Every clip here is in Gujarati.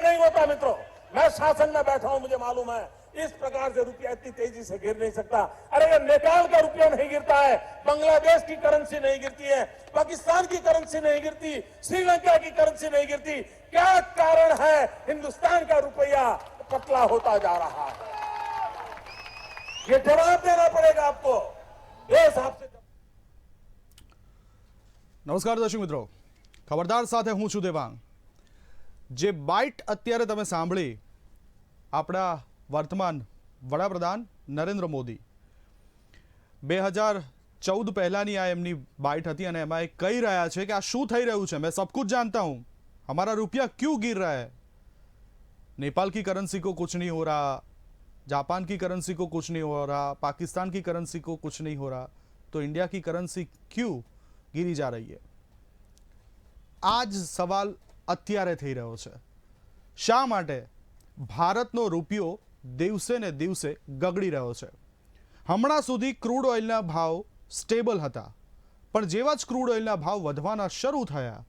नहीं होता मित्रों। मैं शासन में बैठा हूं, मुझे मालूम है इस प्रकार से रुपया इतनी तेजी से गिर नहीं सकता। अरे ये नेपाल का रुपया नहीं गिरता है, बांग्लादेश की करेंसी नहीं गिरती है, पाकिस्तान की करेंसी नहीं गिरती, श्रीलंका की करेंसी नहीं गिरती। क्या कारण है हिंदुस्तान का रुपया पतला होता जा रहा है? ये जवाब देना पड़ेगा आपको। देश आपसे। નમસ્કાર દર્શક મિત્રો, ખબરદાર સાથે હું છું દેવાંગ। જે બાઇટ અત્યારે તમે સાંભળી આપણા વર્તમાન વડાપ્રધાન નરેન્દ્ર મોદી 2014 પહેલાની આ એમની બાઇટ હતી અને એમાં એ કહી રહ્યા છે કે આ શું થઈ રહ્યું છે। मैं सब कुछ जानता हूँ, हमारा रुपया क्यों गिर रहा है। नेपाल की करेंसी को कुछ नहीं हो रहा, जापान की करेंसी को कुछ नहीं हो रहा, पाकिस्तान की करेंसी को कुछ नहीं हो रहा, तो इंडिया की करेंसी क्यों गिरी जा रही है। आज सवाल અત્યારે થઈ રહ્યો છે, શા માટે ભારતનો રૂપિયો દિવસે ને દિવસે ગગડી રહ્યો છે। હમણાં સુધી ક્રૂડ ઓઇલના ભાવ સ્ટેબલ હતા, પણ જેવા જ ક્રૂડ ઓઇલના ભાવ વધવાના શરૂ થયા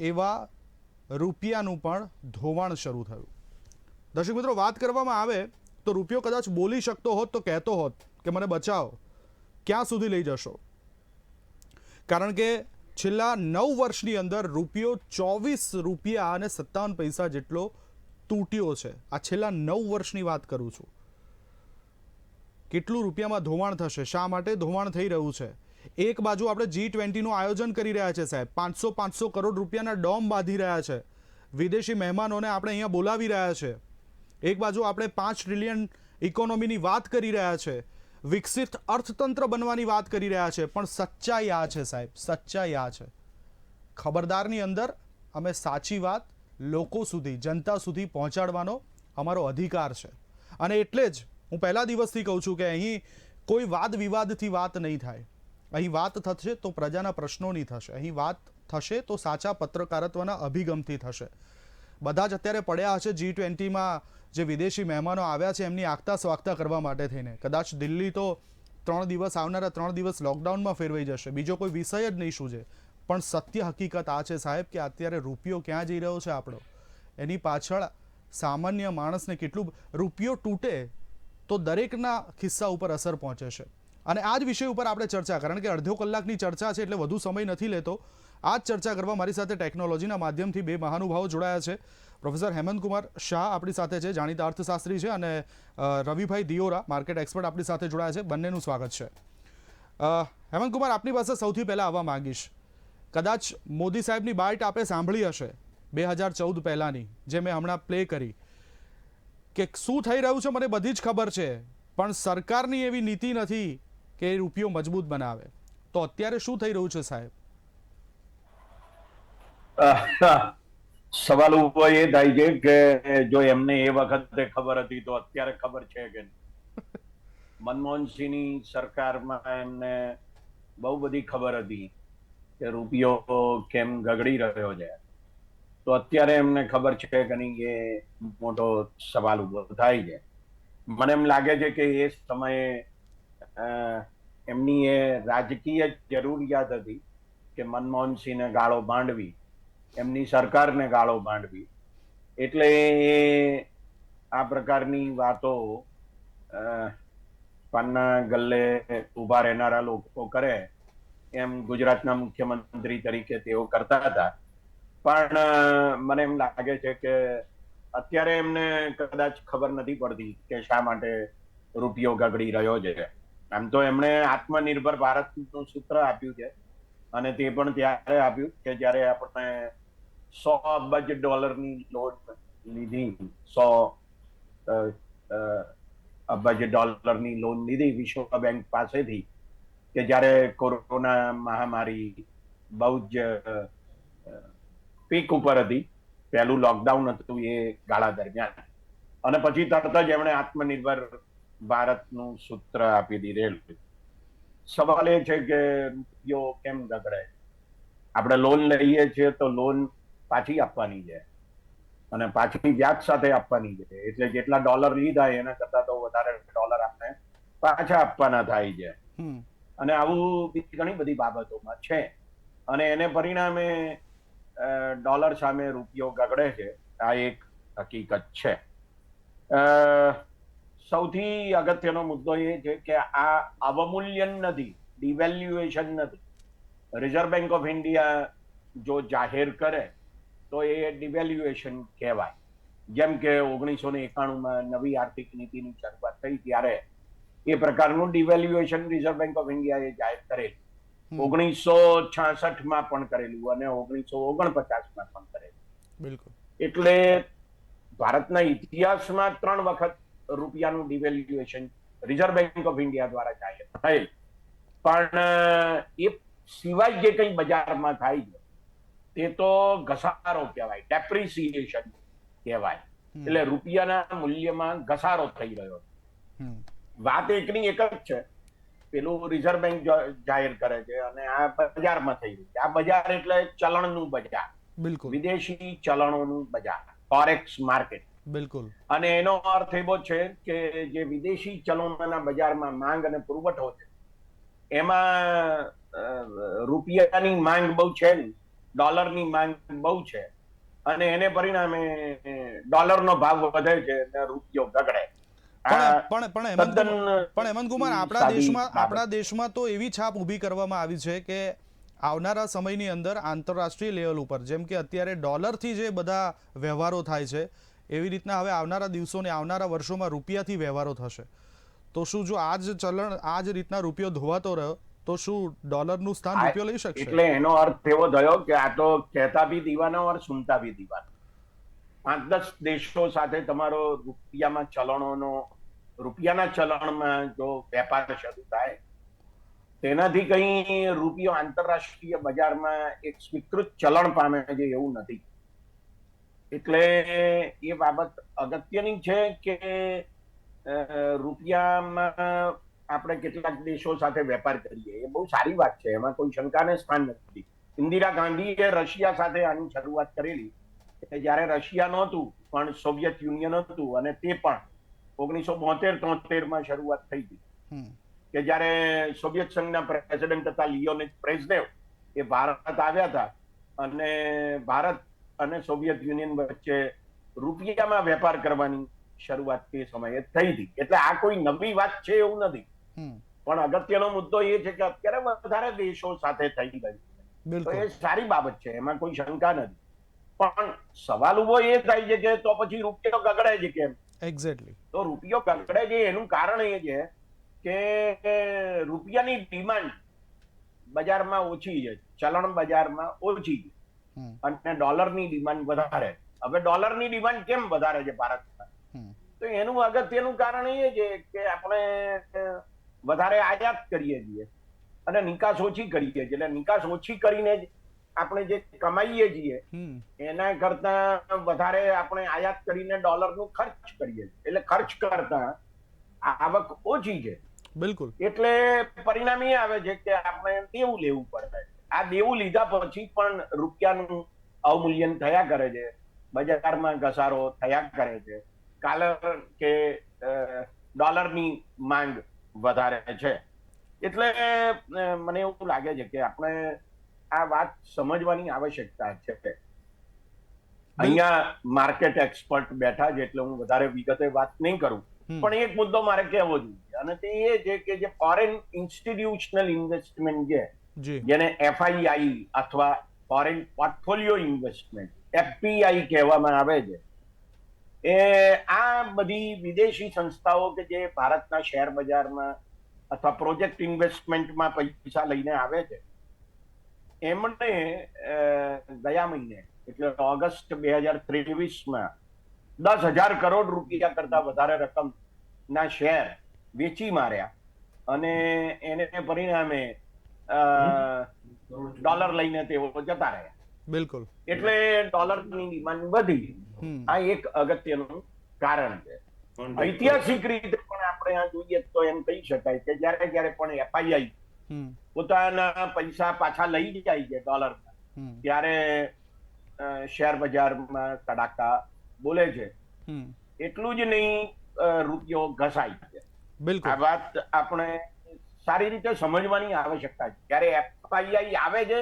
એવા રૂપિયાનું પણ ધોવાણ શરૂ થયું। દર્શક મિત્રો, વાત કરવામાં આવે તો રૂપિયો કદાચ બોલી શકતો હોત તો કહેતો હોત કે મને બચાવો, ક્યાં સુધી લઈ જશો। કારણ કે છેલ્લા 9 વર્ષની અંદર રૂપિયો 24 રૂપિયા અને 57 પૈસા જેટલો તૂટ્યો છે। આ છેલ્લા 9 વર્ષની વાત કરું છું। કેટલું રૂપિયામાં ધોવાણ થશે, શા માટે ધોવાણ થઈ રહ્યું છે। એક બાજુ આપણે G20નું આયોજન કરી રહ્યા છે સાહેબ, 500 કરોડ રૂપિયાના ડોમ બાંધી રહ્યા છે, વિદેશી મહેમાનોને આપણે અહીંયા બોલાવી રહ્યા છે। એક બાજુ આપણે 5 ટ્રિલિયન ઇકોનોમીની વાત કરી રહ્યા છે, વિકસિત અર્થતંત્ર બનવાની વાત કરી રહ્યા છે, પણ સચ્ચાઈ આ છે સાહેબ, સચ્ચાઈ આ છે। ખબરદારની અંદર અમે સાચી વાત લોકો સુધી, જનતા સુધી પહોંચાડવાનો અમારો અધિકાર છે। અને એટલે જ હું પહેલા દિવસથી કહું છું કે અહીં કોઈ વાદ વિવાદથી વાત નહીં થાય। અહીં વાત થશે તો પ્રજાના પ્રશ્નોની થશે, અહીં વાત થશે તો સાચા પત્રકારત્વના અભિગમથી થશે। બધા જ અત્યારે પડ્યા હશે G20માં જે વિદેશી મહેમાનો આવ્યા છે એમની આગતા સ્વાગતા કરવા માટે થઈને। કદાચ દિલ્હી તો 3 દિવસ, આવનારા 3 દિવસ લોકડાઉનમાં ફેરવાઈ જશે, બીજો કોઈ વિષય જ નહીં સૂઝે। પણ સત્ય હકીકત આ છે સાહેબ કે અત્યારે રૂપિયો ક્યાં જઈ રહ્યો છે આપણો, એની પાછળ સામાન્ય માણસને કેટલું રૂપિયો તૂટે તો દરેકના ખિસ્સા ઉપર અસર પહોંચે છે। અને આ જ વિષય ઉપર આપણે ચર્ચા, કારણ કે અડધો કલાકની ચર્ચા છે એટલે વધુ સમય નથી લેતો। આ જ ચર્ચા કરવા મારી સાથે ટેકનોલોજીના માધ્યમથી બે મહાનુભાવો જોડાયા છે। પ્રોફેસર હેમંતકુમાર શાહ આપણી સાથે છે, જાણીતા અર્થશાસ્ત્રી છે, અને રવિભાઈ દિયોરા, માર્કેટ એક્સપર્ટ આપણી સાથે જોડાયા છે। બંનેનું સ્વાગત છે। હેમંતકુમાર, આપની પાસે સૌથી પહેલાં આવવા માંગીશ। કદાચ મોદી સાહેબની બાઇટ આપે સાંભળી હશે 2014 પહેલાંની, જે મેં હમણાં પ્લે કરી, કે શું થઈ રહ્યું છે મને બધી જ ખબર છે, પણ સરકારની એવી નીતિ નથી કે રૂપિયો મજબૂત બનાવે। તો અત્યારે શું થઈ રહ્યું છે સાહેબ? સવાલ ઉભો એ થાય છે કે જો એમને એ વખતે ખબર હતી તો અત્યારે ખબર છે કે મનમોહનસિંહની સરકારમાં એમને બહુ બધી ખબર હતી કે રૂપિયો કેમ ગગડી રહ્યો છે, તો અત્યારે એમને ખબર છે કે નહીં, એ મોટો સવાલ ઉભો થાય છે। મને એમ લાગે છે કે એ સમયે એમની એ રાજકીય જરૂરિયાત હતી કે મનમોહનસિંહને ગાળો માંડવી, એમની સરકારને ગાળો માંડવી, એટલે આ પ્રકારની વાતો પાનના ગલ્લે ઉભા રહેનારા લોકો કરે એમ ગુજરાતના મુખ્યમંત્રી તરીકે તેઓ કરતા હતા। પણ મને એમ લાગે છે કે અત્યારે એમને કદાચ ખબર નથી પડતી કે શા માટે રૂપિયો ગગડી રહ્યો છે। આમ તો એમણે આત્મનિર્ભર ભારતનું સૂત્ર આપ્યું છે, અને તે પણ ત્યારે આપ્યું કે જ્યારે આપણે $100 અબજની લોન લીધી, $100 અબજની લોન લીધી વિશ્વ બેંક પાસેથી, કે જ્યારે કોરોના મહામારી બહુ જ પીક ઉપર હતી, પહેલું લોકડાઉન હતું એ ગાળા દરમિયાન, અને પછી તરત જ એમણે આત્મનિર્ભર ભારતનું સૂત્ર આપી દીધેલું। સવાલ એ છે કે રૂપિયો કેમ ગગડે? આપણે લોન લઈએ છીએ તો લોન પાછી આપવાની છે, અને પાછી વ્યાજ સાથે આપવાની છે, એટલે જેટલા ડોલર લીધા એના કરતા તો વધારે ડોલર આપણે પાછા આપવાના થાય છે। અને આવું બીજી ઘણી બધી બાબતોમાં છે, અને એને પરિણામે ડોલર સામે રૂપિયો ગગડે છે। આ એક હકીકત છે. સૌથી અગત્યનો મુદ્દો એ છે કે આ અવમૂલ્યન નથી, ડિવેલ્યુએશન નથી. રિઝર્વ બેંક ઓફ ઇન્ડિયા જો જાહેર કરે તો એ ડિવેલ્યુએશન કહેવાય. જેમ કે 1991માં નવી આર્થિક નીતિની શરૂઆત થઈ ત્યારે એ પ્રકારનું ડિવેલ્યુએશન રિઝર્વ બેંક ઓફ ઇન્ડિયાએ જાહેર કરેલું. 1966માં પણ કરેલું અને 1949માં પણ કરેલું. બિલકુલ. એટલે ભારતના ઇતિહાસમાં 3 વખત રૂપિયાનું devaluation reserve bank of India દ્વારા જાહેર થયેલ. પણ એ સિવાય જે કંઈ બજારમાં થાય છે તે તો ઘસારો કહેવાય, ડેપ્રિસિએશન કહેવાય. એટલે રૂપિયાના મૂલ્યમાં ઘસારો થઈ રહ્યો છે. વાત એકની એક જ છે, પેલું રિઝર્વ બેંક જાહેર કરે છે અને આ બજારમાં થઈ રહ્યું છે. આ બજાર એટલે ચલણનું બજાર, બિલકુલ, વિદેશી ચલણોનું બજાર, ફોરેક્સ માર્કેટ. બિલકુલ. અને એનો અર્થ એવો છે કે જે વિદેશી ચલણોના બજારમાં માંગ અને પુરવઠો છે એમાં રૂપિયાની માંગ બહુ છે ને, ડોલરની માંગ બહુ છે અને એને પરિણામે ડોલરનો ભાવ વધે છે અને રૂપિયો ગગડે. પણ હેમંત કુમાર, આપણા દેશમાં તો એવી છાપ ઊભી કરવામાં આવી છે કે આવનારા સમયની અંદર આંતરરાષ્ટ્રીય લેવલ ઉપર, જેમ કે અત્યારે ડોલરથી જે બધા વ્યવહારો થાય છે, એવી રીતના હવે આવનારા દિવસોને આવનારા વર્ષોમાં રૂપિયાથી વ્યવહારો થશે. તો શું જો આ જ રીતના રૂપિયો ધોવાતો રહ્યો તો શું ડોલરનું સ્થાન રૂપિયો લઈ શકશે? એટલે એનો અર્થ એવો થયો કે આ તો કહેતા ભી દીવાના और સુનતા ભી દીવાના. 5-10 દેશો સાથે તમારો રૂપિયાના ચલણમાં જો વેપાર શરૂ થાય તેનાથી કંઈ રૂપિયો આંતરરાષ્ટ્રીય બજારમાં એક સ્વીકૃત ચલણ પામે છે એવું નથી. એટલે એ બાબત અગત્યની છે કે રૂપિયામાં આપણે કેટલાક દેશો સાથે વેપાર કરીએ, એ બહુ સારી વાત છે, એમાં કોઈ શંકાને સ્થાન નથી. ઇન્દિરા ગાંધીએ રશિયા સાથે આની શરૂઆત કરેલી કે જ્યારે રશિયા નહોતું પણ સોવિયત યુનિયન હતું અને તે પણ 1972-73માં શરૂઆત થઈ હતી કે જ્યારે સોવિયત સંઘના પ્રેસિડેન્ટ હતા લિયોનિડ બ્રેઝનેવ, એ ભારત આવ્યા હતા અને ભારત અને સોવિયત યુનિયન વચ્ચે રૂપિયામાં વેપાર કરવાની શરૂઆત તે સમયે થઈ હતી. એટલે આ કોઈ નવી વાત છે એવું નથી. પણ અગત્યનો મુદ્દો એ છે કે અત્યારે વધારે દેશો સાથે થઈ ગયું છે, તો એ સારી બાબત છે, એમાં કોઈ શંકા નથી. પણ સવાલ ઉભો એ થાય છે કે તો પછી રૂપિયો ગગડે છે કેમ? એક્ઝેક્ટલી. તો રૂપિયો ગગડે છે એનું કારણ એ છે કે રૂપિયાની ડિમાન્ડ બજારમાં ઓછી છે, ચલણ બજારમાં ઓછી છે અને ડોલરની ડિમાન્ડ વધારે. હવે ડોલરની ડિમાન્ડ કેમ વધારે છે ભારતમાં? તો એનું અગત્યનું કારણ એ છે કે આપણે વધારે આયાત કરીએ છીએ અને નિકાસ ઓછી કરીએ છીએ. એટલે નિકાસ ઓછી કરીને જ આપણે જે કમાઈએ છીએ એના કરતા વધારે આપણે આયાત કરીને ડોલરનું ખર્ચ કરીએ છીએ. એટલે ખર્ચ કરતા આવક ઓછી છે. બિલકુલ. એટલે પરિણામ એ આવે છે કે આપણે દેવું લેવું પડે. આ દેવું લીધા પછી પણ રૂપિયાનું અવમૂલ્યન થયા કરે છે, બજારમાં ઘસારો થયા કરે છે, કારણ કે ડોલરની માંગ વધારે છે. એટલે મને એવું લાગે છે કે આપણે આ વાત સમજવાની આવશ્યકતા છે. અહીંયા માર્કેટ એક્સપર્ટ બેઠા છે એટલે હું વધારે વિગતે વાત નહીં કરું, પણ એક મુદ્દો મારે કહેવો જોઈએ અને તે એ છે કે જે ફોરેન ઇન્સ્ટિટ્યુશનલ ઇન્વેસ્ટમેન્ટ છે, જેને FII અથવા ફોરેન પોર્ટફોલિયો ઇન્વેસ્ટમેન્ટ FPI કહેવામાં આવે છે, એ આ બધી વિદેશી સંસ્થાઓ કે જે ભારતના શેર બજારમાં અથવા પ્રોજેક્ટ ઇન્વેસ્ટમેન્ટમાં પૈસા લઈને આવે છે, એમણે ગયા મહિને એટલે ઓગસ્ટ 2023માં 10,000 કરોડ રૂપિયા કરતા વધારે રકમના શેર વેચી માર્યા અને એને પરિણામે ડોલર લઈને તેઓ જતા રહ્યા. બિલકુલ. એટલે ડોલરની ડિમાન્ડ વધી. આ એક અગત્યનું કારણ છે. ઐતિહાસિક રીતે પણ આપણે આ જોઈએ તો એમ કહી શકાય કે જ્યારે પણ FII પોતાના પૈસા પાછા લઈ જાય છે ડોલરમાં, ત્યારે શેર બજારમાં કડાકા બોલે છે. એટલું જ નહીં, રૂપિયો ઘસાય છે. આ વાત આપણે સારી રીતે સમજવાની આવશ્યકતા છે. જ્યારે FII આવે છે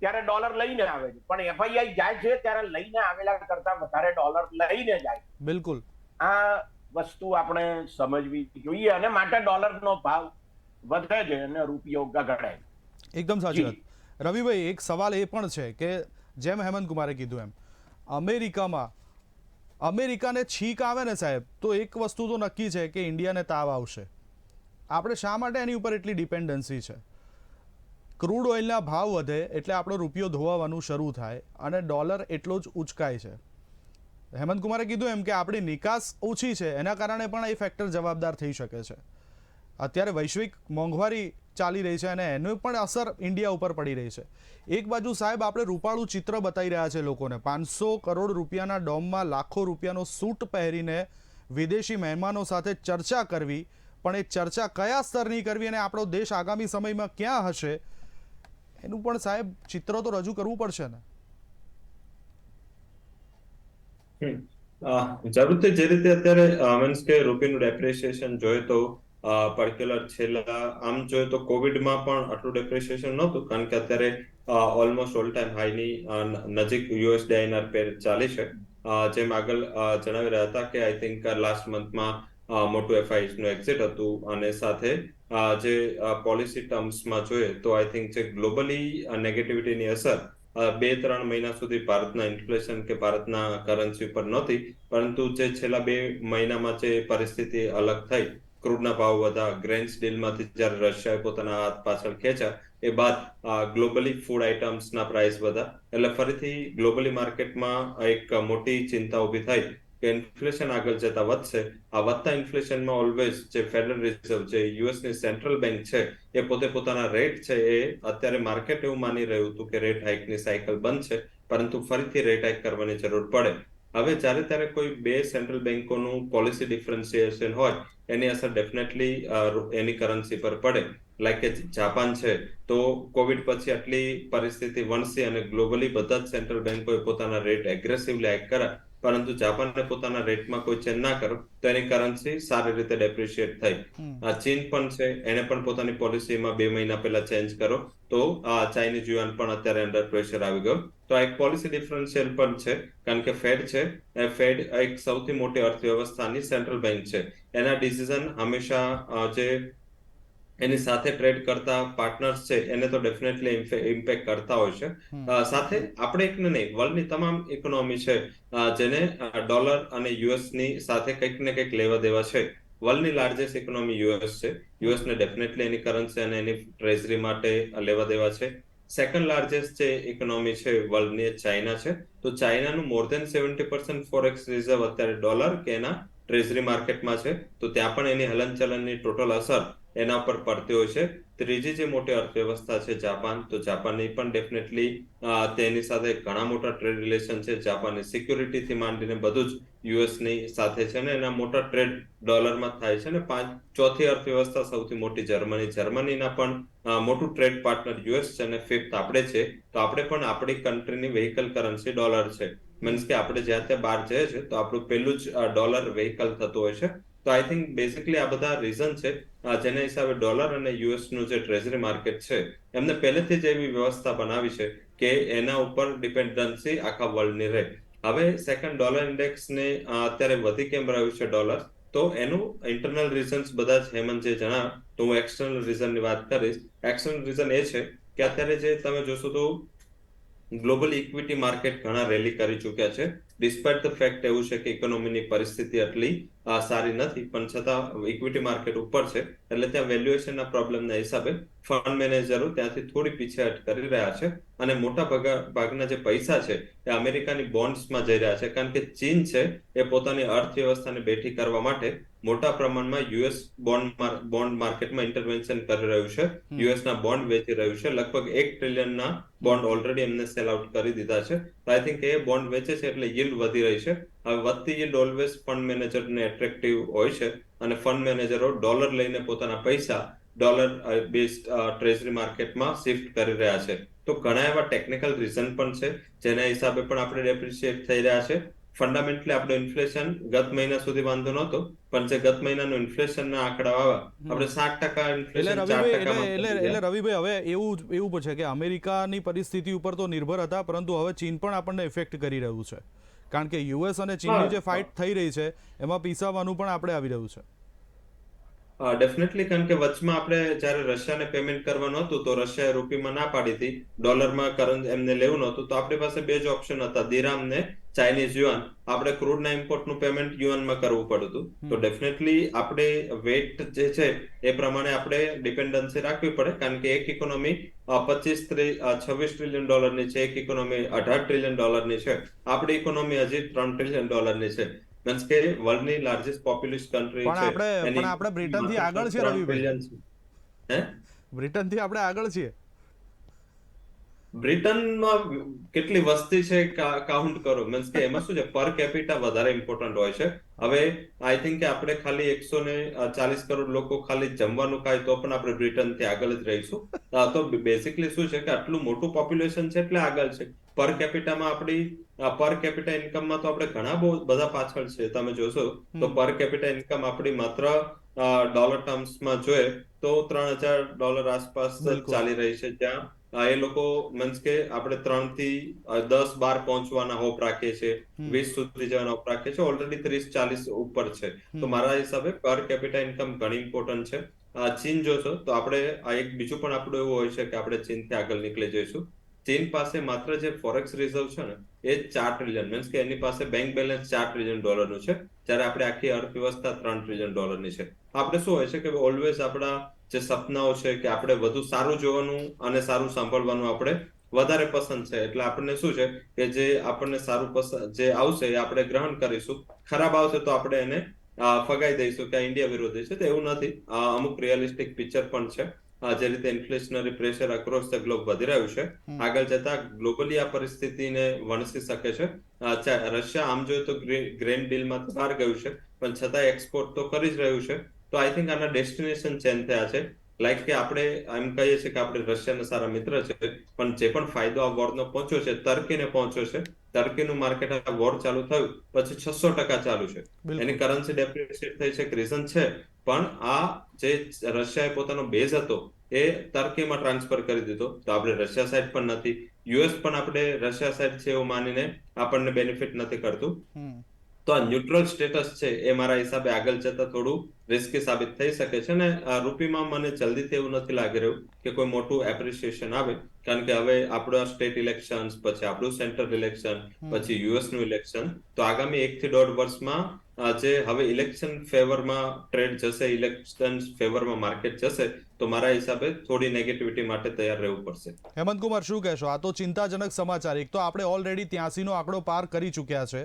ત્યારે ડોલર લઈને આવે છે, પણ એફઆઈઆઈ જાય છે ત્યારે લઈને આવેલા કરતા વધારે ડોલર લઈને જાય. બિલકુલ. આ વસ્તુ આપણે સમજવી જોઈએ, અને માટે ડોલરનો ભાવ વધે છે અને રૂપિયો ગગડે. એકદમ સાચી વાત. રવિભાઈ, એક સવાલ એ પણ છે કે જેમ હેમંત કુમારે કીધું એમ અમેરિકાને છીંક આવે ને સાહેબ, તો એક વસ્તુ તો નક્કી છે કે ઇન્ડિયાને તાવ આવશે. આપણે શા માટે એની ઉપર એટલી ડિપેન્ડન્સી છે? ક્રૂડ ઓઇલના ભાવ વધે એટલે આપણો રૂપિયો ધોવાવાનું શરૂ થાય અને ડોલર એટલો જ ઉચકાય છે. હેમંત કુમારે કીધું એમ કે આપણી નિકાસ ઓછી છે, એના કારણે પણ એ ફેક્ટર જવાબદાર થઈ શકે છે. અત્યારે વૈશ્વિક મોંઘવારી ચાલી રહી છે અને એની પણ અસર ઇન્ડિયા ઉપર પડી રહી છે. એક બાજુ સાહેબ આપણે રૂપાળું ચિત્ર બતાવી રહ્યા છે લોકોને, 500 કરોડ રૂપિયાના ડોમમાં લાખો રૂપિયાનો સૂટ પહેરીને વિદેશી મહેમાનો સાથે ચર્ચા કરવી, પણ એ ચર્ચા કયા સ્તરની કરવી અને આપણો દેશ આગામી સમયમાં ક્યાં હશે એનું પણ સાહેબ ચિત્ર તો રજૂ કરવું પડશે ને. જરૂરથી જે રીતે અત્યારે મીન્સ કે રૂપિયાનું ડેપ્રિસિએશન જોઈએ તો પર્ટિક્યુલર છેલ્લા આમ જોઈએ તો કોવિડમાં પણ આટલું ડેપ્રિસિએશન નહોતું, કારણ કે અત્યારે ઓલમોસ્ટ ઓલ ટાઈમ હાઈની નજીક યુએસડી આઈએનઆર પેર ચાલી છે. જેમ આગળ જણાવી રહ્યા હતા કે આઈ થિંક લાસ્ટ મંથમાં મોટું એફઆઈએસ નું એક્ઝિટ હતું, અને સાથે જે પોલિસી ટર્મ્સમાં જોઈએ તો આઈ થિંક જે ગ્લોબલી નેગેટિવિટીની અસર 2-3 મહિના સુધી ભારતના ઇન્ફ્લેશન કે ભારતના કરન્સી ઉપર નહોતી, પરંતુ જે છેલ્લા 2 મહિનામાં જે પરિસ્થિતિ અલગ થઈ, ક્રૂડના ભાવ વધ્યા, ગ્રેન્સ ડીલમાંથી જ્યારે રશિયાએ પોતાના હાથ પાછળ ખેંચ્યા, એ બાદ ગ્લોબલી ફૂડ આઇટમ્સના પ્રાઇસ વધ્યા, એટલે ફરીથી ગ્લોબલી માર્કેટમાં એક મોટી ચિંતા ઊભી થઈ કે ઇન્ફ્લેશન આગળ જતા વધશે. આ વધતા ઇન્ફ્લેશનમાં ઓલવેઝ જે ફેડરલ રિઝર્વ, જે યુએસની સેન્ટ્રલ બેંક છે, એ પોતે પોતાના રેટ છે, એ અત્યારે માર્કેટ એવું માની રહ્યું હતું કે રેટ હાઇકની સાયકલ બંધ છે, પરંતુ ફરીથી રેટ હાઇક કરવાની જરૂર પડે. હવે જ્યારે ત્યારે કોઈ બે સેન્ટ્રલ બેંકોનું પોલિસી ડિફરન્સિએશન હોય, એની અસર ડેફિનેટલી એની કરન્સી પર પડે. લાઈક કે જાપાન છે, તો કોવિડ પછી આટલી પરિસ્થિતિ વણસી અને ગ્લોબલી બધા જ સેન્ટ્રલ બેંકોએ પોતાના રેટ એગ્રેસિવલી હાઇક કર્યા, પરંતુ જાપાનને પોતાના રેટમાં કોઈ ચેન્જ ના કરો તો એની કરન્સી સારી રીતે ડેપ્રિશિએટ થઈ. ચીન પણ છે, એને પણ પોતાની પોલિસીમાં 2 મહિના પહેલા ચેન્જ કરો તો ચાઇનીઝ યુઆન પણ અત્યારે અંડર પ્રેશર આવી ગયો. તો આ એક પોલિસી ડિફરન્શિયલ પણ છે, કારણ કે ફેડ છે, એ ફેડ એક સૌથી મોટી અર્થવ્યવસ્થાની સેન્ટ્રલ બેંક છે. એના ડિસિઝન હંમેશા જે એની સાથે ટ્રેડ કરતા પાર્ટનર્સ છે એને તો ડેફિનેટલી ઇમ્પેક્ટ કરતા હોય છે. સાથે આપણે એક નહીં, વર્લ્ડની તમામ ઇકોનોમી છે જેને ડોલર અને યુએસની સાથે કંઈક ને કંઈક લેવા દેવા છે. વર્લ્ડની લાર્જેસ્ટ ઇકોનોમી યુએસ છે. યુએસને ડેફિનેટલી એની કરન્સી અને એની ટ્રેઝરી માટે લેવા દેવા છે. સેકન્ડ લાર્જેસ્ટ જે ઇકોનોમી છે વર્લ્ડની, ચાઇના છે. તો ચાઇનાનું મોર દેન 70% ફોરેક્સ રિઝર્વ અત્યારે ડોલર કે એના ટ્રેઝરી માર્કેટમાં છે. તો ત્યાં પણ એની હલનચલનની ટોટલ અસર એના ઉપર પડતી હોય છે. ત્રીજી જે મોટી અર્થવ્યવસ્થા છે જાપાન, તો જાપાનની પણ ડેફિનેટલી તેની સાથે ઘણા મોટા ટ્રેડ રિલેશન છે. જાપાનની સિક્યુરિટીથી માંડીને બધું જ યુએસની સાથે છે, ને એના મોટા ટ્રેડ ડોલરમાં થાય છે. ને ચોથી અર્થવ્યવસ્થા સૌથી મોટી જર્મનીના પણ મોટું ટ્રેડ પાર્ટનર યુએસ છે, અને ફિફ્થ આપણે છે. તો આપણે પણ આપણી કન્ટ્રીની વેહિકલ કરન્સી ડોલર છે. મીન્સ કે આપણે જ્યાં ત્યાં બહાર જઈએ છે તો આપણું પેલું જ ડોલર વેહિકલ થતું હોય છે. તો આઈ થિંક બેઝિકલી આ બધા રીઝન છે જેના હિસાબે ડોલર અને યુએસનું જે ટ્રેઝરી માર્કેટ છે એમને પહેલેથી જ એવી વ્યવસ્થા બનાવી છે કે એના ઉપર ડિપેન્ડન્સી આખા વર્લ્ડની રહે. હવે સેકન્ડ ડોલર ઇન્ડેક્સને અત્યારે વધી કેમ રહ્યું છે ડોલર, તો એનું ઇન્ટરનલ રીઝન્સ બધા જ હેમંતજીએ જણાવ્યું, તો હું એક્સટર્નલ રીઝનની વાત કરીશ. એક્સટર્નલ રીઝન એ છે કે અત્યારે જે તમે જોશો તો ગ્લોબલ ઇક્વિટી માર્કેટ ઘણા રેલી કરી ચૂક્યા છે. ડિસ્પાઇટ ધ ફેક્ટ એવું છે કે ઇકોનોમીની પરિસ્થિતિ આટલી સારી નથી, પણ છતાં ઇક્વિટી માર્કેટ ઉપર છે, એટલે ત્યાં વેલ્યુએશનના પ્રોબ્લેમના હિસાબે ફંડ મેનેજરો ત્યાંથી થોડી પીછેહટ કરી રહ્યા છે, અને મોટા ભાગના જે પૈસા છે એ અમેરિકાની બોન્ડ્સમાં જઈ રહ્યા છે, કારણ કે ચીન છે એ પોતાની અર્થવ્યવસ્થાને બેઠી કરવા માટે મોટા પ્રમાણમાં યુએસ બોન્ડ માર્કેટમાં ઇન્ટરવેન્શન કરી રહ્યું છે. યુએસના બોન્ડ વેચી રહ્યું છે. લગભગ 1 ટ્રિલિયનના બોન્ડ ઓલરેડી એમને સેલ આઉટ કરી દીધા છે. તો આઈ થિંક એ બોન્ડ વેચે છે એટલે યીલ્ડ વધી રહી છે. હવે વધતી યીલ્ડ ઓલવેઝ ફંડ મેનેજરને એટ્રેક્ટિવ હોય છે, અને ફંડ મેનેજરો ડોલર લઈને પોતાના પૈસા ડોલર બેઝડ ટ્રેઝરી માર્કેટમાં શિફ્ટ કરી રહ્યા છે. તો ઘણા એવા ટેકનિકલ રીઝન પણ છે જેના હિસાબે પણ આપણે ડેપ્રિશિએટ થઈ રહ્યા છે. ફંડામેન્ટલી આપણો ઇન્ફ્લેશન ગત મહિના સુધી વાંધો નહોતો, પણ જે ગત મહિનાનો ઇન્ફ્લેશનના આંકડા આવ્યા, આપણે 7% એટલે ઇન્ફ્લેશન રવિભાઈ 4%માં પહોંચી ગયા. એટલે રવિભાઈ હવે એવું છે કે અમેરિકાની પરિસ્થિતિ ઉપર તો નિર્ભર હતા, પરંતુ હવે ચીન પણ આપણને ઇફેક્ટ કરી રહ્યું છે, કારણ કે યુએસ અને ચીનની જે ફાઇટ થઈ રહી છે એમાં પીસાવાનું પણ આપણે આવી રહ્યું છે. ડેફિનેટલી, કારણ કે વચમાં આપણે જ્યારે રશિયાને પેમેન્ટ કરવાનું હતું તો રશિયાએ રૂપીમાં ના પાડી હતી, ડોલરમાં કરન્સી એમને લેવું નહોતું, તો આપણી પાસે બે જ ઓપ્શન હતા, દિરામ ને ચાઇનીઝ યુઆન. આપણે ક્રૂડના ઇમ્પોર્ટનું પેમેન્ટ યુઆનમાં કરવું પડતું. તો ડેફિનેટલી આપણે વેટ જે છે એ પ્રમાણે આપણે ડિપેન્ડન્સી રાખવી પડે, કારણ કે એક ઇકોનોમી 26 ટ્રિલિયન ડોલરની છે, એક ઇકોનોમી 18 ટ્રિલિયન ડોલરની છે, આપણી ઇકોનોમી હજી 3 ટ્રિલિયન ડોલરની છે. મીન્સ કે વર્લ્ડની લાર્જેસ્ટ પોપ્યુલેશન કન્ટ્રી છે. પણ આપણે બ્રિટનથી આગળ છે રવિભાઈ. બ્રિટનથી આપણે આગળ છીએ. બ્રિટનમાં કેટલી વસ્તી છે કાઉન્ટ કરો. મીન્સ કે એમાં શું છે, પર કેપિટા વધારે ઇમ્પોર્ટન્ટ હોય છે. હવે આઈ થિંક કે આપણે ખાલી 140 કરોડ લોકો ખાલી જમવાનું ખાય તો પણ આપણે બ્રિટનથી આગળ જ રહીશું. તો બેસિકલી શું છે કે આટલું મોટું પોપ્યુલેશન છે એટલે આગળ છે. પર કેપિટામાં આપણી પર કેપિટા ઇન્કમમાં તો આપણે ઘણા બહુ બધા પાછળ છે. તમે જોશો તો પર કેપિટા ઇન્કમ આપણી માત્ર ડોલર ટર્મ્સમાં જોઈએ તો $3000 આસપાસ ચાલી રહી છે, જ્યાં એ લોકો મીન્સ કે આપણે 3 થી 10-12 પહોંચવાના હોપ રાખીએ છીએ, 20 સુધી જવાના હોપ રાખીએ છીએ, ઓલરેડી 30-40 ઉપર છે. તો મારા હિસાબે પર કેપિટા ઇન્કમ ઘણી ઇમ્પોર્ટન્ટ છે. ચીન જોશો તો આપણે એક બીજું પણ આપણું એવું હોય છે કે આપણે ચીનથી આગળ નીકળી જઈશું. ચીન પાસે માત્ર જે ફોરેક્સ રિઝર્વ છે ને એ 4 ટ્રિલિયન, મીન્સ કે એની પાસે બેંક બેલેન્સ 4 ટ્રિલિયન ડોલરનું છે, જ્યારે આપણે આખી અર્થવ્યવસ્થા 3 ટ્રિલિયન ડોલરની છે. આપણે શું હોય છે કે ઓલવેઝ આપણા જે સપનાઓ છે કે આપણે વધુ સારું જોવાનું અને સારું સાંભળવાનું આપણે વધારે પસંદ છે. એટલે આપણને શું છે કે જે આપણને સારું પસંદ જે આવશે એ આપણે ગ્રહણ કરીશું, ખરાબ આવશે તો આપણે એને ફગાઈ દઈશું કે ઇન્ડિયા વિરોધી છે. તો એવું નથી, અમુક રિયલિસ્ટિક પિક્ચર પણ છે. જે રીતે ઇન્ફ્લેશનરી પ્રેશર અક્રોસ ધ ગ્લોબ વધી રહ્યું છે, આગળ જતા ગ્લોબલી આ પરિસ્થિતિને વણસી શકે છે. રશિયા આમ જોઈએ તો ગ્રેન ડીલમાં તો બહાર ગયું છે, પણ છતાં એક્સપોર્ટ તો કરી જ રહ્યું છે. તો આઈ થિંક આના ડેસ્ટિનેશન ચેન્જ થયા છે. લાઈક કે આપણે એમ કહીએ છીએ કે આપણે રશિયાના સારા મિત્ર છે, પણ જે પણ ફાયદો આ વોરનો પહોંચ્યો છે ટર્કીને પહોંચ્યો છે. ટર્કીનું માર્કેટ આ વોર ચાલુ થયું પછી 600% ચાલુ છે. એની કરન્સી ડેપ્રિશિએટ થઈ છે, રીઝન છે. પણ આ જે રશિયાએ પોતાનો બેઝ હતો એ ટર્કીમાં ટ્રાન્સફર કરી દીધો. તો આપણે રશિયા સાઈડ પણ નથી, યુએસ પણ આપણે રશિયા સાઈડ છે એવું માનીને આપણને બેનિફિટ નથી કરતું. તો આ ન્યુટ્રલ સ્ટેટસ છે એ મારા હિસાબે આગળ જતા થોડું રિસ્કી સાબિત થઈ શકે છે. અને રૂપીમાં મને જલ્દીથી એવું નથી લાગી રહ્યું કે કોઈ મોટું એપ્રિસિએશન આવે, કારણ કે હવે આપણા સ્ટેટ ઇલેક્શન્સ, પછી આપણું સેન્ટ્રલ ઇલેક્શન, પછી યુએસ નું ઇલેક્શન, તો આગામી 1 થી 1.5 વર્ષમાં જે હવે ઇલેક્શન ફેવરમાં ટ્રેડ જશે, ઇલેક્શન ફેવરમાં માર્કેટ જશે, તો મારા હિસાબે થોડી નેગેટિવિટી માટે તૈયાર રહેવું પડશે. હેમંત કુમાર, શું કહેશો? આ તો ચિંતાજનક સમાચાર. એક તો આપણે ઓલરેડી 83 નો આંકડો પાર કરી ચૂક્યા છે,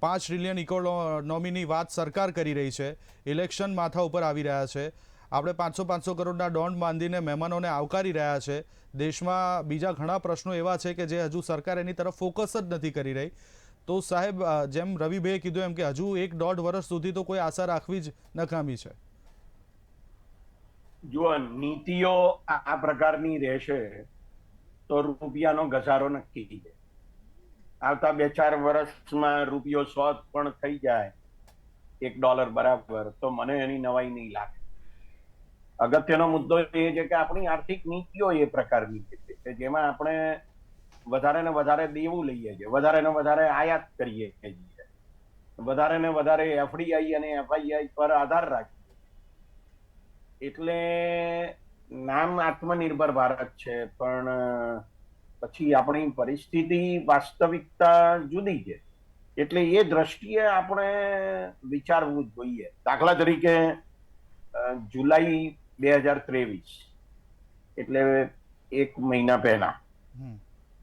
5 ટ્રિલિયન ઇકોનોમીની વાત સરકાર કરી રહી છે, ઇલેક્શન માથા ઉપર આવી રહ્યા છે, આપણે 500 કરોડના ડોન બાંધીને મહેમાનોને આવકારી રહ્યા છે. દેશમાં બીજા ઘણા પ્રશ્નો એવા છે કે જે હજુ સરકાર એની તરફ ફોકસ જ નથી કરી રહી. તો સાહેબ, જેમ રવિભાઈએ કીધું એમ કે હજુ 1-1.5 વર્ષ સુધી તો કોઈ આશા રાખવી જ નકામી છે. જો નીતિઓ આ પ્રકારની રહેશે તો રૂપિયાનો ઘસારો નક્કી છે. આવતા 2-4 વર્ષમાં રૂપિયો 100 પણ થઈ જાય $1 બરાબર, તો મને એની નવાઈ નહીં લાગે. અગત્યનો મુદ્દો એ છે કે આપણી આર્થિક નીતિઓ એ પ્રકારની છે કે જેમાં આપણે વધારે ને વધારે દેવું લઈએ છીએ, વધારે ને વધારે આયાત કરીએ છીએ, વધારે ને વધારે એફડીઆઈ અને એફઆઈઆઈ પર આધાર રાખીએ. એટલે નામ આત્મનિર્ભર ભારત છે, પણ પછી આપણી પરિસ્થિતિ વાસ્તવિકતા જુદી છે. એટલે એ દ્રષ્ટિએ આપણે વિચારવું જોઈએ. દાખલા તરીકે જુલાઈ 2023 એટલે 1 મહિના પહેલા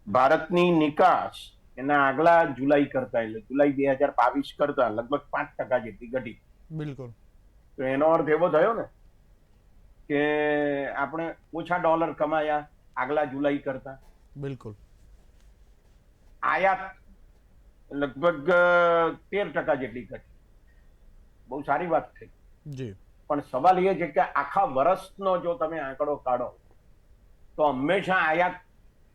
ભારતની નિકાસ એના આગલા જુલાઈ કરતા, એટલે જુલાઈ 2022 કરતા લગભગ 5% જેટલી ઘટી. બિલકુલ. તો એનો અર્થ એવો થયો ને કે આપણે ઓછા ડોલર કમાયા આગલા જુલાઈ કરતા. બિલકુલ. આયાત લગભગ 13% જેટલી ઘટી. બહુ સારી વાત થઈ. જી. પણ સવાલ એ છે કે આખા વર્ષનો જો તમે આંકડો કાઢો તો હંમેશા આયાત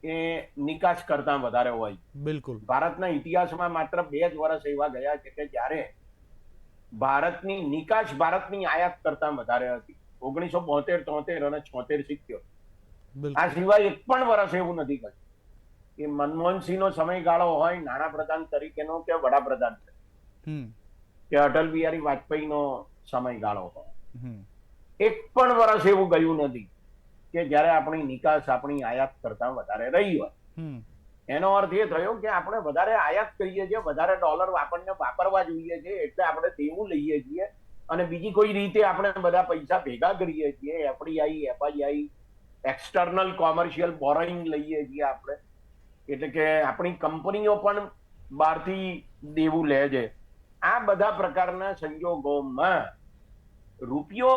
એ નિકાસ કરતા વધારે હોય. બિલકુલ. ભારતના ઇતિહાસમાં માત્ર 2 જ વર્ષ એવા ગયા છે કે જ્યારે ભારતની નિકાસ ભારતની આયાત કરતા વધારે હતી. 1972, 73 અને 76, 77. બિલકુલ. આ સિવાય એક પણ વર્ષ એવું નથી કર્યું કે મનમોહનસિંહનો સમયગાળો હોય નાણાપ્રધાન તરીકેનો કે વડાપ્રધાન હમ કે અટલ બિહારી વાજપેયીનો સમયગાળો હોય, હમ એક પણ વર્ષ એવું ગયું નથી કે જ્યારે આપણી નિકાસ આપણી આયાત કરતા વધારે રહી હોય. હમ એનો અર્થ એ થયો કે આપણે વધારે આયાત કરીએ છીએ, વધારે ડોલર આપણને વાપરવા જોઈએ છે, એટલે આપણે દેવું લઈએ છીએ અને બીજી કોઈ રીતે આપણે બધા પૈસા ભેગા કરીએ છીએ. FDI, FII, external commercial borrowing લઈએ છીએ આપણે, એટલે કે આપણી કંપનીઓ પણ બહારથી દેવું લે છે. આ બધા પ્રકારના સંજોગોમાં રૂપિયો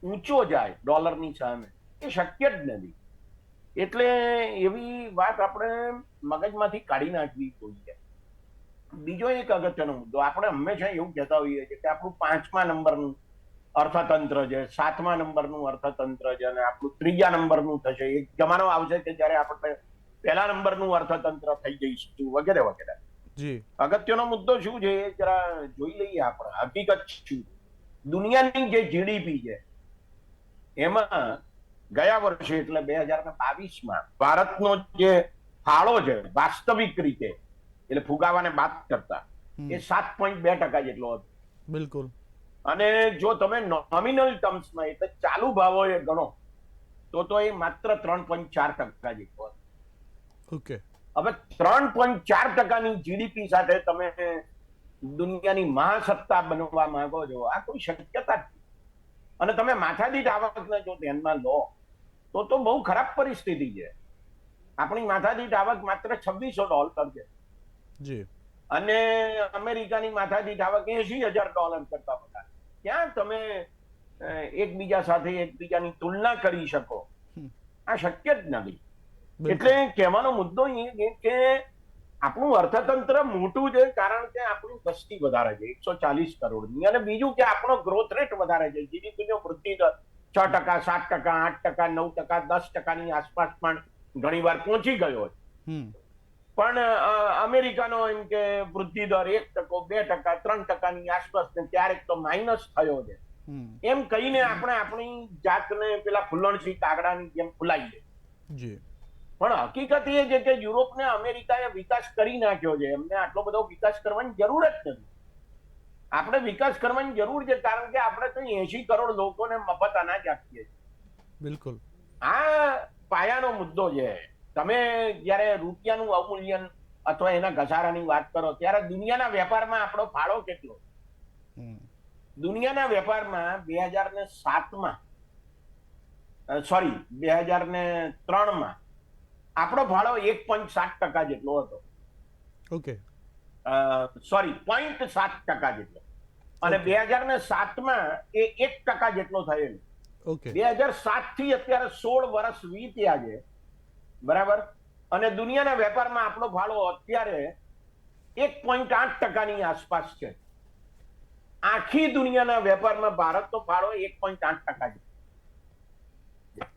ઊંચો જાય ડોલરની સામે એ શક્ય જ નથી. એટલે એવી વાત આપણે મગજમાંથી કાઢી નાખવી જોઈએ. બીજો એક અગત્યનો મુદ્દો, આપણે હંમેશા એવું કહેતા હોઈએ છીએ કે આપણું 5મા નંબરનું અર્થતંત્ર છે, 7મા નંબરનું અર્થતંત્ર છે અને આપણું 3જા નંબરનું થશે. એક જમાનો આવશે કે જ્યારે આપણે 1લા નંબરનું અર્થતંત્ર થઈ જઈશું વગેરે વગેરે. જી. અગત્યનો મુદ્દો શું છે એ જરા જોઈ લઈએ આપણે. હકીકત શું, દુનિયાની જે જીડીપી છે એમાં ગયા વર્ષે એટલે 2022માં ભારતનો જે ફાળો છે વાસ્તવિક રીતે, એટલે ફુગાવાને બાદ કરતા, એ 7.2% જેટલો હતો. બિલકુલ. અને જો તમે નોમિનલ ટર્મ્સમાં એટલે ચાલુ ભાવોએ ગણો તો એ માત્ર 3.4% જેટલો હતો. ઓકે. હવે 3.4%ની જીડીપી સાથે તમે દુનિયાની મહાસત્તા બનવા માંગો છો, આ કોઈ શક્યતા જ નથી. અને તમે માથાદીઠ આવકને જો ધ્યાનમાં લો તો બહુ ખરાબ પરિસ્થિતિ છે. આપણી માથાદીઠ આવક માત્ર $2600 છે. જી. અને અમેરિકાની માથાદીઠ આવક $80,000 કરતા વધારે. ક્યાં તમે એકબીજા સાથે એકબીજાની તુલના કરી શકો? આ શક્ય જ નથી. એટલે કહેવાનો મુદ્દો એ છે કે આપણું અર્થતંત્ર મોટું છે કારણ કે આપણી વસ્તી વધારે છે 140 કરોડની, અને બીજું કે આપણો ગ્રોથ રેટ વધારે છે. જીડીપીનો વૃદ્ધિ દર 6%, 7%, 8%, 9%, 10%ની આસપાસ પણ ઘણી વાર પહોંચી ગયો છે. પણ અમેરિકાનો એમ કે વૃદ્ધિ દર 1%, 2%, 3%ની આસપાસ, ક્યારેક તો માઇનસ થયો છે. એમ કહીને આપણે આપણી જાતને પેલા ફુલણસી કાગડાની જેમ ફુલાઈએ. જી. પણ હકીકત એ છે કે યુરોપ ને અમેરિકાએ વિકાસ કરી નાખ્યો છે. એમને આટલો બધો વિકાસ કરવાની જરૂર જ નથી. આપણે વિકાસ કરવાની જરૂર છે કારણ કે આપણે તો 80 કરોડ લોકોને મફત અનાજ આપીએ છીએ. બિલકુલ. આ પાયાનો મુદ્દો છે. તમે જયારે રૂપિયાનું અવમૂલ્યન અથવા એના ઘસારાની વાત કરો ત્યારે દુનિયાના વેપારમાં આપણો ફાળો કેટલો? દુનિયાના વેપારમાં 2003માં આપણો ફાળો 1.7% જેટલો હતો. ઓકે. સોરી 0.7% જેટલો. અને 2007માં એ 1% જેટલો થયેલો. ઓકે. 2007 થી અત્યારે 16 વર્ષ વીત્યા છે, બરાબર. અને દુનિયાના વેપારમાં આપણો ફાળો અત્યારે 1.8%ની આસપાસ છે. આખી દુનિયાના વેપારમાં ભારતનો ફાળો 1.8% છે.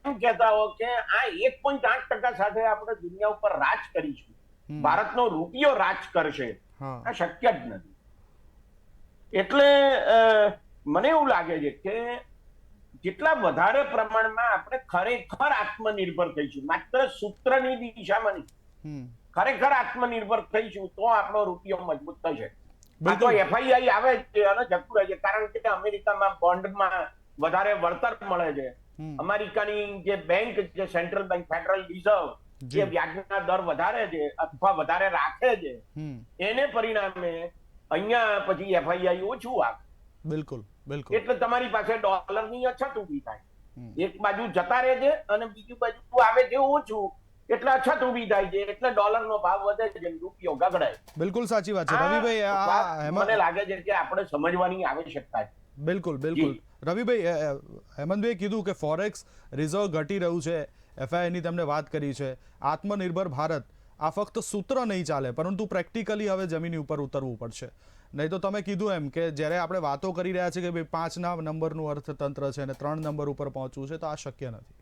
એમ કહેતા હો કે આ 1.8% સાથે આપણે દુનિયા ઉપર રાજ કરીશું, ભારતનો રૂપિયો રાજ કરશે, આ શક્ય જ નથી. એટલે મને એવું લાગે છે કે જેટલા વધારે પ્રમાણમાં આપણે ખરેખર આત્મનિર્ભર થઈશું, માત્ર સૂત્રની દિશામાં નહીં, ખરેખર આત્મનિર્ભર થઈશું તો આપણો રૂપિયો મજબૂત થશે. આ તો એફઆઈઆઈ આવે છે અને જતું રહે છે કારણ કે અમેરિકામાં બોન્ડમાં વધારે વળતર મળે છે. અમેરિકાની જે બેંક છે, સેન્ટ્રલ બેંક, ફેડરલ રિઝર્વ, જે વ્યાજના દર વધારે છે અથવા વધારે રાખે છે, એને પરિણામે અહીંયા પછી એફઆઈઆઈ ઓછું આવે. બિલકુલ. બિલકુલ. એટલે તમારી પાસે ડોલરની અછત ઊભી થાય. એક બાજુ જતા રહે છે અને બીજી બાજુ આવે છે ઓછું, એટલે અછત ઊભી થાય છે, એટલે ડોલરનો ભાવ વધે છે, રૂપિયો ગગડાય. બિલકુલ સાચી વાત છે રવિભાઈ. મને લાગે છે કે આપણે સમજવાની આવશ્યકતા છે. બિલકુલ. બિલકુલ. રવિભાઈ, હેમંતભાઈએ કીધું કે ફોરેક્સ રિઝર્વ ઘટી રહ્યું છે, એફઆઈઆઈની તમને વાત કરી છે. આત્મનિર્ભર ભારત આ ફક્ત સૂત્ર નહીં ચાલે, પરંતુ પ્રેક્ટિકલી હવે જમીની ઉપર ઉતરવું પડશે. નહીં તો તમે કીધું એમ કે જ્યારે આપણે વાતો કરી રહ્યા છીએ કે ભાઈ 5ના નંબરનું અર્થતંત્ર છે અને 3 નંબર ઉપર પહોંચવું છે, તો આ શક્ય નથી.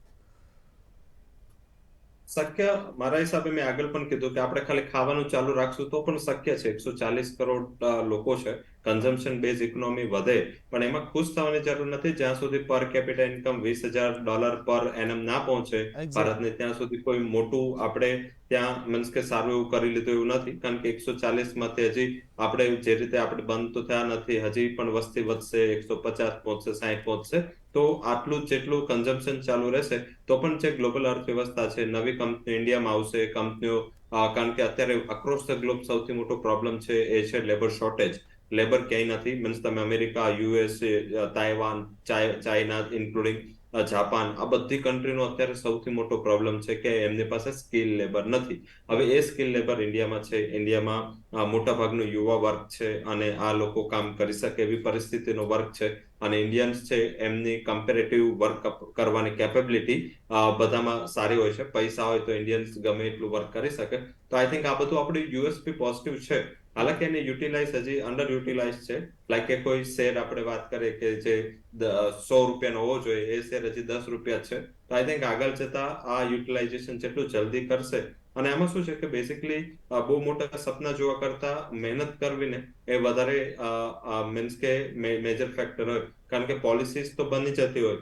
શક્ય મારા હિસાબે મેં આગળ પણ કીધું કે આપણે ખાલી ખાવાનું ચાલુ રાખશું તો પણ શક્ય છે. 140 કરોડ લોકો છે. કન્ઝમ્પશન બેઝ ઇકોનોમી વધે, પણ એમાં ખુશ થવાની જરૂર નથી જ્યાં સુધી પર કેપિટા ઇન્કમ $20,000 પર એનમ ના પહોંચે ભારતને, ત્યાં સુધી કોઈ મોટું આપણે ત્યાં મીન્સ કે સારું એવું કરી લીધું એવું નથી. કારણ કે 140 માંથી હજી આપણે જે રીતે આપણે બંધ તો થયા નથી, હજી પણ વસ્તી વધશે, 150 પહોંચશે, 60 પહોંચશે. તો આટલું જેટલું કન્ઝમ્પશન ચાલુ રહેશે તો પણ જે ગ્લોબલ અર્થવ્યવસ્થા છે, નવી કંપની ઇન્ડિયામાં આવશે, કંપનીઓ કારણ કે અત્યારે અક્રોસ ધ ગ્લોબ સૌથી મોટો પ્રોબ્લેમ છે એ છે લેબર શોર્ટેજ. લેબર ક્યાંય નથી. મીન્સ તમે America, USA, Taiwan, China including Japan, આ બધી કન્ટ્રીનો અત્યારે સૌથી મોટો પ્રોબ્લેમ છે કે એમની પાસે સ્કિલ લેબર નથી. હવે એ સ્કિલ લેબર ઇન્ડિયામાં છે. ઇન્ડિયામાં મોટા ભાગનું યુવા વર્ગ છે અને આ લોકો કામ કરી શકે એવી પરિસ્થિતિનો વર્ગ છે. અને ઇન્ડિયન્સ છે એમની કમ્પેરેટિવ વર્ક કરવાની કેપેબિલિટી બધામાં સારી હોય છે. પૈસા હોય તો ઇન્ડિયન્સ ગમે એટલું વર્ક કરી શકે. તો આઈ થિંક આ બધું આપણું યુએસપી પોઝિટિવ છે. હાલાકી એને યુટિલાઇઝ હજી અંડર યુટિલાઇઝ છે. લાઈક કે કોઈ શેર આપણે વાત કરીએ કે જે 100 રૂપિયાનો હોવો જોઈએ, એ શેર હજી 10 રૂપિયા છે. તો આઈ થિંક આગળ જતા આ યુટિલાઇઝેશન જેટલું જલ્દી કરશે. અને આમાં શું છે કે બેસિકલી બહુ મોટા સપના જોવા કરતા મહેનત કરવી ને એ વધારે મીન્સ કે મેજર ફેક્ટર હોય. કારણ કે પોલિસીસ તો બની જતી હોય.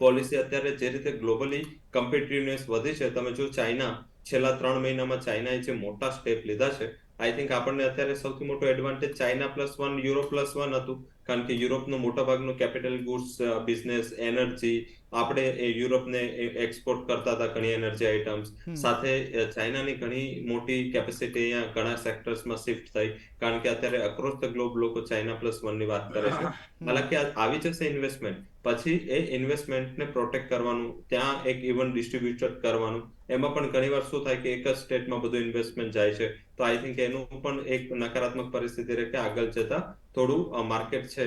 પોલિસી અત્યારે જે રીતે ગ્લોબલી કમ્પિટિટિવનેસ વધી છે, તમે જો ચાઇના છેલ્લા 3 મહિનામાં ચાઇનાએ જે મોટા સ્ટેપ લીધા છે, આઈ થિંક આપણને અત્યારે સૌથી મોટો એડવાન્ટેજ ચાઇના +1 યુરોપ +1 હતું. કારણ કે યુરોપનું મોટા ભાગનું કેપિટલ ગુડ્સ બિઝનેસ, એનર્જી, આપણે એ યુરોપને એક્સપોર્ટ કરતા હતા ઘણી એનર્જી આઇટમ્સ. સાથે ચાઇનાની ઘણી મોટી કેપેસિટી અહીંયા ઘણા સેક્ટર્સમાં શિફ્ટ થઈ. કારણ કે અત્યારે અક્રોસ ધ ગ્લોબ લોકો ચાઇના +1 ની વાત કરે છે. હાલાકી આવી જશે ઇન્વેસ્ટમેન્ટ, પછી એ ઇન્વેસ્ટમેન્ટને પ્રોટેક્ટ કરવાનું, ત્યાં એક ઇવન ડિસ્ટ્રીબ્યુટ કરવાનું. એમાં પણ ઘણીવાર શું થાય કે એક જ સ્ટેટમાં બધું ઇન્વેસ્ટમેન્ટ જાય છે. તો આઈ થિંક એનું પણ એક નકારાત્મક પરિસ્થિતિ રહે કે આગળ જતા થોડું માર્કેટ છે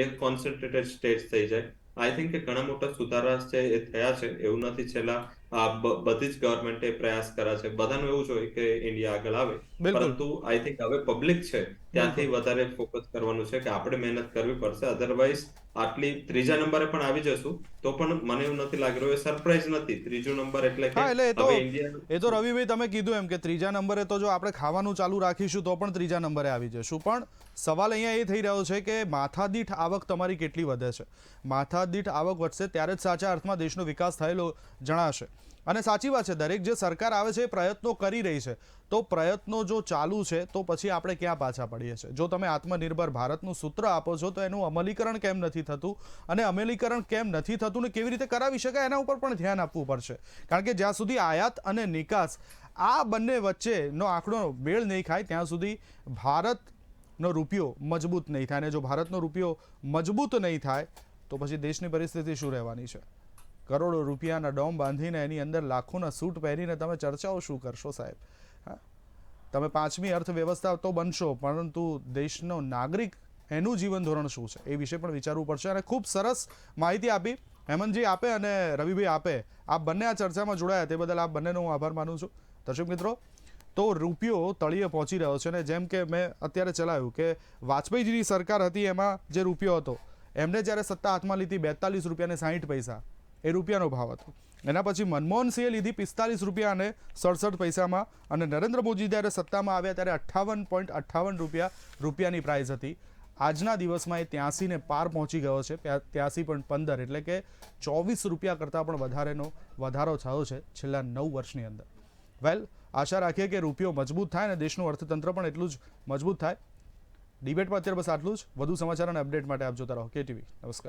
એ કોન્સન્ટ્રેટેડ સ્ટેટ થઈ જાય. આઈ થિંક કે ઘણા મોટા સુધારા છે એ થયા છે. એવું નથી છેલ્લા બધી જ ગવર્મેન્ટે પ્રયાસ કર્યા છે. બધાનું એવું જ હોય કે ઇન્ડિયા આગળ આવે, પરંતુ આઈ થિંક હવે પબ્લિક છે ત્યાંથી વધારે ફોકસ કરવાનું છે કે આપણે મહેનત કરવી પડશે. અધરવાઇઝ આટલી 3જા નંબરે પણ આવી જશું તો પણ મને એવું નથી લાગી રહ્યું, એ સરપ્રાઈઝ નથી. 3જો નંબર એટલે કે હવે ઇન્ડિયા, એ તો રવિભાઈ તમે કીધું એમ કે 3જા નંબરે તો જો આપણે ખાવાનું ચાલુ રાખીશું તો પણ 3જા નંબરે આવી જશું. પણ સવાલ અહીંયા એ થઈ રહ્યો છે કે માથાદીઠ આવક તમારી કેટલી વધે છે. માથાદીઠ આવક વધશે ત્યારે જ સાચા અર્થમાં દેશનો વિકાસ થયેલો જણાશે. અને સાચી વાત છે, દરેક જે સરકાર આવે છે એ પ્રયત્નો કરી રહી છે. તો પ્રયત્નો જો ચાલુ છે તો પછી આપણે ક્યાં પાછા પડીએ છીએ. જો તમે આત્મનિર્ભર ભારતનું સૂત્ર આપો છો તો એનું અમલીકરણ કેમ નથી થતું, અને અમલીકરણ કેમ નથી થતું ને કેવી રીતે કરાવી શકાય એના ઉપર પણ ધ્યાન આપવું પડશે. કારણ કે જ્યાં સુધી આયાત અને નિકાસ આ બંને વચ્ચેનો આંકડો મેળ નહીં ખાય ત્યાં સુધી ભારતનો રૂપિયો મજબૂત નહીં થાય. અને જો ભારતનો રૂપિયો મજબૂત નહીં થાય તો પછી દેશની પરિસ્થિતિ શું રહેવાની છે. કરોડો રૂપિયાના ડોમ બાંધીને એની અંદર લાખોના સૂટ પહેરીને તમે ચર્ચાઓ શું કરશો સાહેબ. તમે 5મી અર્થવ્યવસ્થા તો બનશો, પરંતુ દેશનો નાગરિક એનું જીવન ધોરણ શું છે એ વિશે પણ વિચારવું પડશે. અને ખૂબ સરસ માહિતી આપી હેમંતજી આપે અને રવિભાઈ આપે. આપ બંને આ ચર્ચામાં જોડાયા તે બદલ આપ બંનેનો હું આભાર માનું છું. દર્શક મિત્રો, તો રૂપિયો તળિયે પહોંચી રહ્યો છે. અને જેમ કે મેં અત્યારે ચલાવ્યું કે વાજપેયીજીની સરકાર હતી એમાં જે રૂપિયો હતો, એમને જ્યારે સત્તા હાથમાં લીધી 42 રૂપિયા અને 60 પૈસા એ રૂપિયાનો ભાવ હતો. એના પછી મનમોહનસિંહે લીધી 45 રૂપિયા અને 67 પૈસામાં, અને નરેન્દ્ર મોદી જ્યારે સત્તામાં આવ્યા ત્યારે 58.58 રૂપિયા રૂપિયાની પ્રાઇસ હતી. આજના દિવસમાં એ 83 ને પાર પહોંચી ગયો છે, 83.15, એટલે કે 24 રૂપિયા કરતાં પણ વધારેનો વધારો થયો છે છેલ્લા 9 વર્ષની અંદર. વેલ, આશા રાખીએ કે રૂપિયો મજબૂત થાય અને દેશનું અર્થતંત્ર પણ એટલું જ મજબૂત થાય. ડિબેટમાં અત્યારે બસ આટલું જ. વધુ સમાચાર અને અપડેટ માટે આપ જોતા રહો KTV. નમસ્કાર.